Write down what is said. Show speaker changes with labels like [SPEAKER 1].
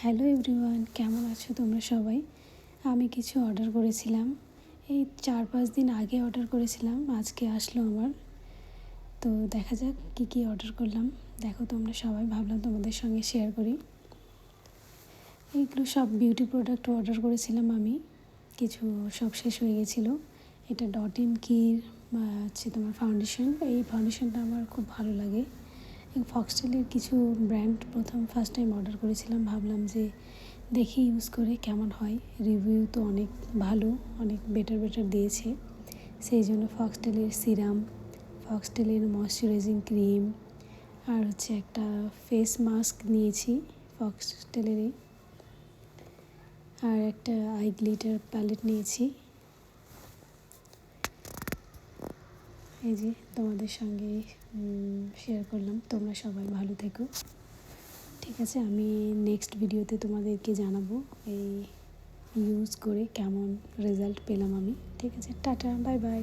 [SPEAKER 1] Hello everyone, কেমন আছো তোমরা সবাই? আমি কিছু অর্ডার করেছিলাম, এই 4-5 দিন আগে অর্ডার করেছিলাম, আজকে আসলো আমার। তো দেখা যাক কী কী অর্ডার করলাম। দেখো তোমরা সবাই, ভাবলাম তোমাদের সঙ্গে শেয়ার করি। এইগুলো সব বিউটি প্রোডাক্ট অর্ডার করেছিলাম আমি, কিছু সব শেষ হয়ে গেছিলো। এটা ডট-ইন কির হচ্ছে তোমার ফাউন্ডেশন। এই ফাউন্ডেশনটা আমার খুব ভালো লাগে। এই ফক্সটেলের কিছু ব্র্যান্ড ফার্স্ট টাইম অর্ডার করেছিলাম, ভাবলাম যে দেখি ইউজ করে কেমন হয়। রিভিউ তো অনেক ভালো, অনেক বেটার দিয়েছে। সেই জন্য ফক্সটেলের সিরাম, ফক্সটেলের ময়শ্চারাইজিং ক্রিম, আর হচ্ছে একটা ফেস মাস্ক নিয়েছি ফক্সটেলেরই, আর একটা আই গ্লিটার প্যালেট নিয়েছি। এই যে তোমাদের সঙ্গে শেয়ার করলাম। তোমরা সবাই ভালো থেকো, ঠিক আছে? আমি নেক্সট ভিডিওতে তোমাদেরকে জানাবো এই ইউজ করে কেমন রেজাল্ট পেলাম আমি, ঠিক আছে? Tata, bye bye.